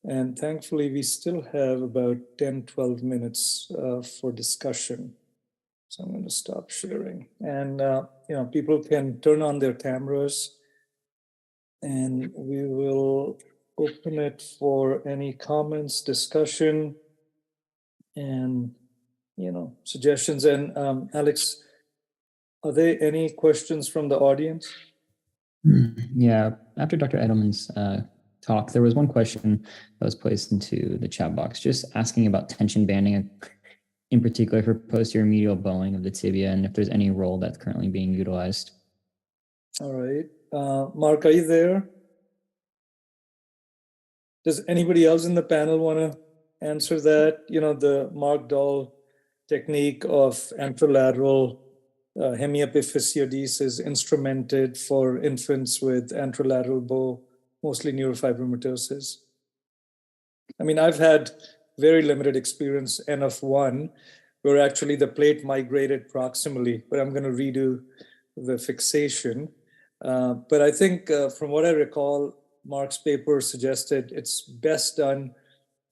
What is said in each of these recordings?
And thankfully, we still have about 10, 12 minutes for discussion. So I'm going to stop sharing. And, people can turn on their cameras and we will open it for any comments, discussion, and, suggestions. And Alex, are there any questions from the audience? Yeah, after Dr. Edelman's talk, there was one question that was placed into the chat box, just asking about tension banding, in particular for posterior medial bowing of the tibia, and if there's any role that's currently being utilized. All right. Mark, are you there? Does anybody else in the panel want to answer that? The Mark Dahl technique of anterolateral hemiepiphysiodesis is instrumented for infants with anterolateral bow, mostly neurofibromatosis. I mean, I've had very limited experience, N of 1, where actually the plate migrated proximally, but I'm going to redo the fixation. But I think from what I recall, Mark's paper suggested it's best done,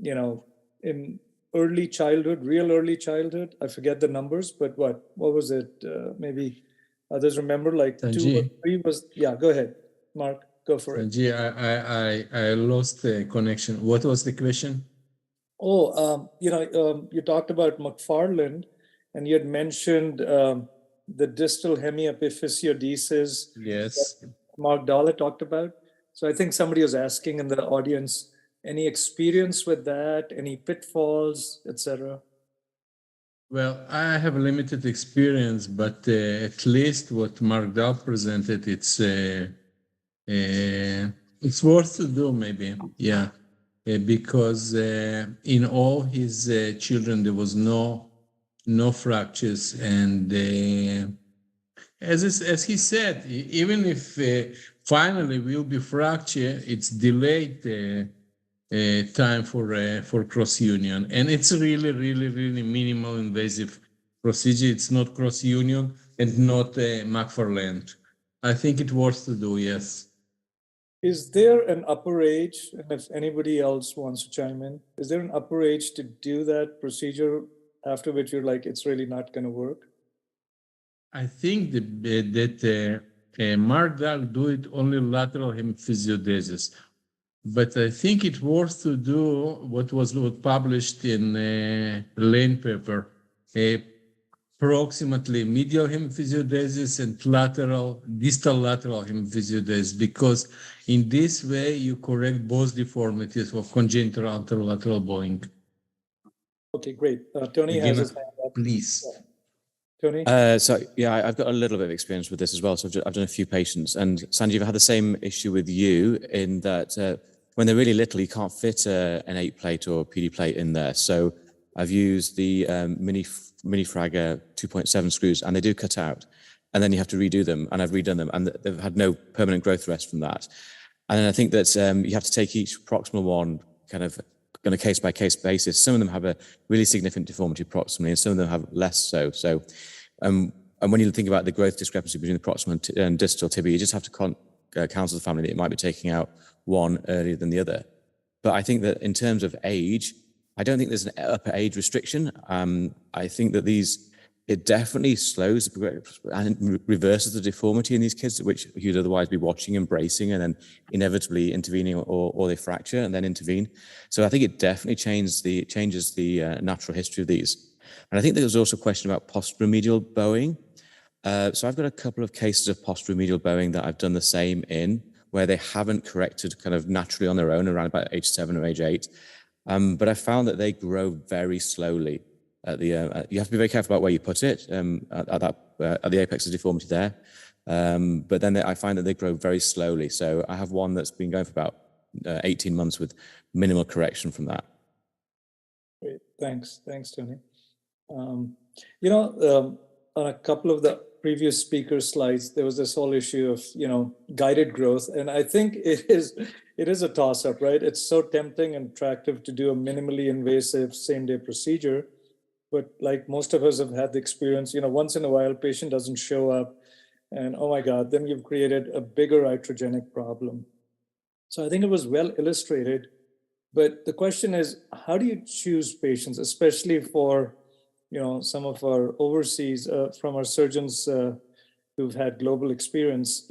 in early childhood, real early childhood. I forget the numbers, but what was it? Maybe others remember, like Sanjay. 2 or 3 was, yeah, go ahead, Mark, go for it. Sanjay, I lost the connection. What was the question? Oh, you talked about McFarland, and you had mentioned the distal hemiepiphysiodesis. Yes. That Mark Dahl talked about. So I think somebody was asking in the audience, any experience with that, any pitfalls, etc.? Well, I have limited experience, but at least what Mark Dahl presented, it's worth to do, maybe. Yeah. Because in all his children, there was no fractures. And as he said, even if finally will be fracture, it's delayed time for cross union. And it's really, really, really minimal invasive procedure. It's not cross union and not McFarland. I think it's worth to do, yes. Is there an upper age, and if anybody else wants to chime in, is there an upper age to do that procedure after which you're like, it's really not going to work? I think that Mark Dahl do it only lateral hemiphysiodesis, but I think it's worth to do what was published in Lane paper, approximately medial hemiphysiodesis and distal lateral hemiphysiodesis, because in this way you correct both deformities of congenital anterolateral bowing. Okay, great. Tony has his hand up. Please. Yeah. Tony? I've got a little bit of experience with this as well. So I've done a few patients, and Sanjeev, I had the same issue with you in that when they're really little, you can't fit an 8-plate or PD plate in there. So I've used the mini Fragger 2.7 screws, and they do cut out, and then you have to redo them, and I've redone them, and they've had no permanent growth rest from that. And I think that you have to take each proximal one kind of on a case-by-case basis. Some of them have a really significant deformity proximally, and some of them have less so. So, and when you think about the growth discrepancy between the proximal and distal tibia, you just have to counsel the family that it might be taking out one earlier than the other. But I think that in terms of age, I don't think there's an upper age restriction. I think that it definitely slows the progression and reverses the deformity in these kids, which you'd otherwise be watching and bracing and then inevitably intervening, or they fracture and then intervene. So I think it definitely changes the natural history of these. And I think there was also a question about posteromedial bowing. So I've got a couple of cases of posteromedial bowing that I've done the same in, where they haven't corrected kind of naturally on their own around about age 7 or age 8. But I found that they grow very slowly. You have to be very careful about where you put it at the apex of deformity there. But then I find that they grow very slowly. So I have one that's been going for about 18 months with minimal correction from that. Great, thanks, Tony. On a couple of the previous speaker slides, there was this whole issue of guided growth, and I think it is a toss-up, right? It's so tempting and attractive to do a minimally invasive same-day procedure. But like most of us have had the experience, once in a while, patient doesn't show up, and oh my God, then you've created a bigger iatrogenic problem. So I think it was well illustrated But the question is, how do you choose patients, especially for, some of our overseas, from our surgeons who've had global experience,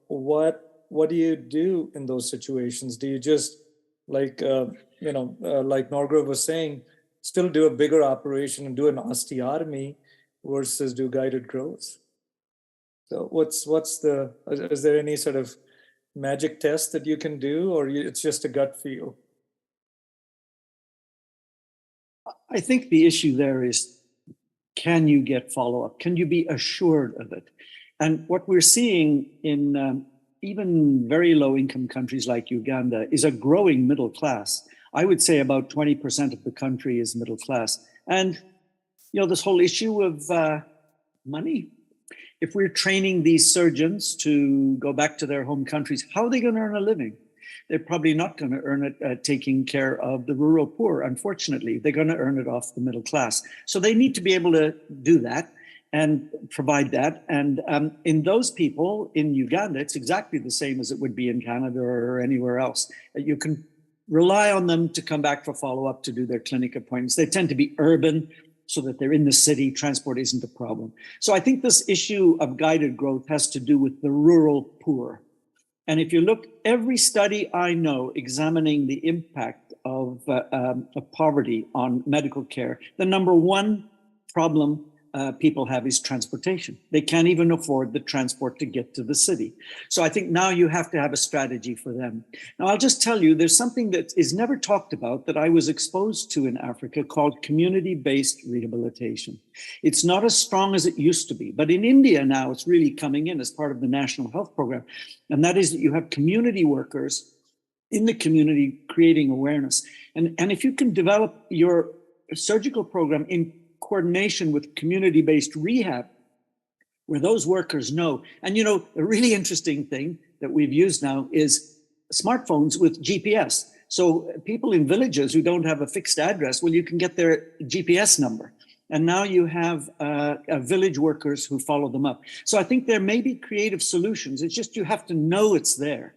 what do you do in those situations? Do you just, like, like Norgrove was saying, still do a bigger operation and do an osteotomy versus do guided growth? So is there any sort of magic test that you can do, or it's just a gut feel? I think the issue there is, can you get follow-up? Can you be assured of it? And what we're seeing in even very low-income countries like Uganda is a growing middle class. I would say about 20% of the country is middle class. And, this whole issue of money, if we're training these surgeons to go back to their home countries, how are they going to earn a living? They're probably not going to earn it taking care of the rural poor, unfortunately. They're going to earn it off the middle class. So they need to be able to do that and provide that. And in those people in Uganda, it's exactly the same as it would be in Canada or anywhere else. You can rely on them to come back for follow-up to do their clinic appointments. They tend to be urban, so that they're in the city. Transport isn't a problem. So I think this issue of guided growth has to do with the rural poor. And if you look, every study I know examining the impact of poverty on medical care, the number one problem people have is transportation. They can't even afford the transport to get to the city. So I think now you have to have a strategy for them. Now, I'll just tell you, there's something that is never talked about that I was exposed to in Africa called community-based rehabilitation. It's not as strong as it used to be, but in India now it's really coming in as part of the National Health Program. And that is that you have community workers in the community creating awareness. And if you can develop your surgical program in coordination with community-based rehab, where those workers know. And a really interesting thing that we've used now is smartphones with GPS. So people in villages who don't have a fixed address, well, you can get their GPS number. And now you have village workers who follow them up. So I think there may be creative solutions. It's just you have to know it's there.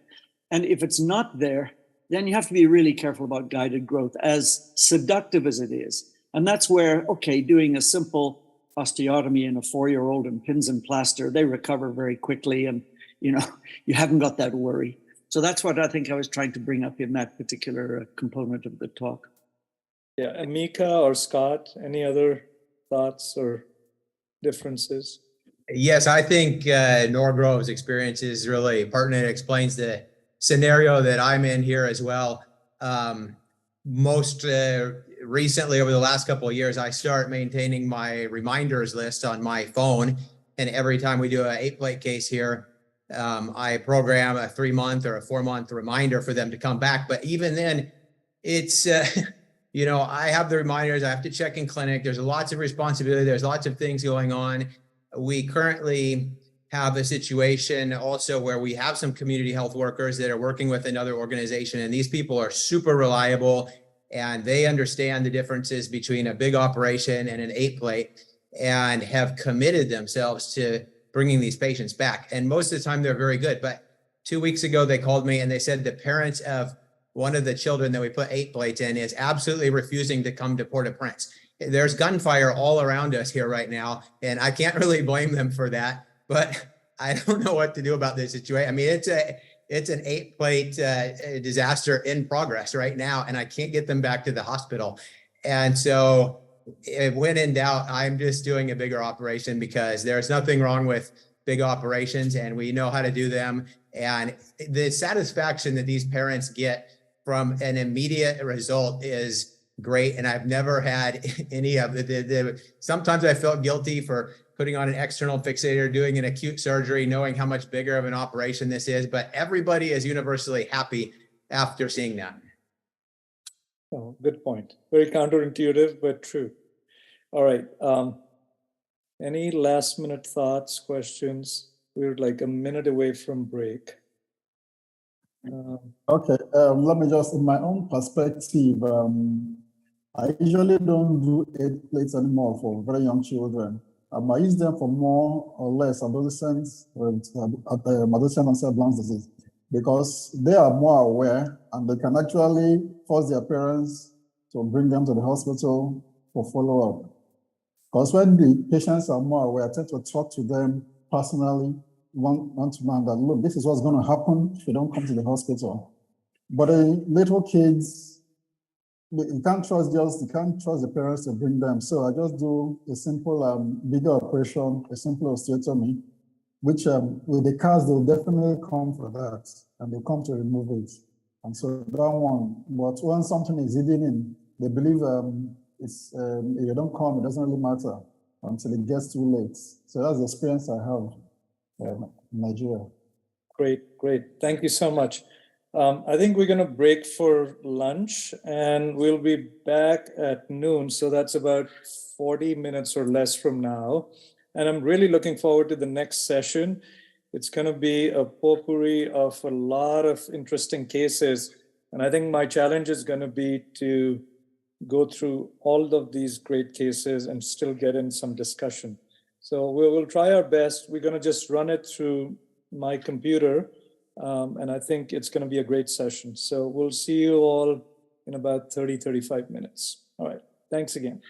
And if it's not there, then you have to be really careful about guided growth, as seductive as it is. And that's where, okay, doing a simple osteotomy in a 4-year-old and pins and plaster, they recover very quickly, and you haven't got that worry. So that's what I think I was trying to bring up in that particular component of the talk. Yeah, and Mika or Scott, any other thoughts or differences? Yes, I think Norgrove's experience is really pertinent. It explains the scenario that I'm in here as well. Most recently, over the last couple of years, I start maintaining my reminders list on my phone. And every time we do an 8-plate case here, I program a 3-month or a 4-month reminder for them to come back. But even then, it's, I have the reminders. I have to check in clinic. There's lots of responsibility. There's lots of things going on. We currently have a situation also where we have some community health workers that are working with another organization, and these people are super reliable, and they understand the differences between a big operation and an 8-plate, and have committed themselves to bringing these patients back. And most of the time they're very good. But 2 weeks ago, they called me and they said the parents of one of the children that we put 8 plates in is absolutely refusing to come to Port-au-Prince. There's gunfire all around us here right now, and I can't really blame them for that, but I don't know what to do about this situation. I mean, it's an 8-plate disaster in progress right now, and I can't get them back to the hospital. And so when in doubt, I'm just doing a bigger operation, because there's nothing wrong with big operations and we know how to do them. And the satisfaction that these parents get from an immediate result is great. And I've never had any of the sometimes I felt guilty for putting on an external fixator, doing an acute surgery, knowing how much bigger of an operation this is, but everybody is universally happy after seeing that. Oh, good point. Very counterintuitive, but true. All right. Any last minute thoughts, questions? We're like a minute away from break. Okay, let me just, in my own perspective, I usually don't do 8 plates anymore for very young children. I use them for more or less adolescents with adolescent onset lung disease. because they are more aware and they can actually force their parents to bring them to the hospital for follow-up. Because when the patients are more aware, I tend to talk to them personally, one-to-one, that look, this is what's going to happen if you don't come to the hospital. But little kids, you can't trust the parents to bring them. So I just do a simple bigger operation, a simple osteotomy, which with the cars, they'll definitely come for that and they'll come to remove it. And so that one, but when something is hidden in, they believe if you don't come, it doesn't really matter until it gets too late. So that's the experience I have in Nigeria. Great. Thank you so much. I think we're going to break for lunch and we'll be back at noon. So that's about 40 minutes or less from now. And I'm really looking forward to the next session. It's going to be a potpourri of a lot of interesting cases. And I think my challenge is going to be to go through all of these great cases and still get in some discussion. So we'll try our best. We're going to just run it through my computer. And I think it's going to be a great session. So we'll see you all in about 30, 35 minutes. All right. Thanks again.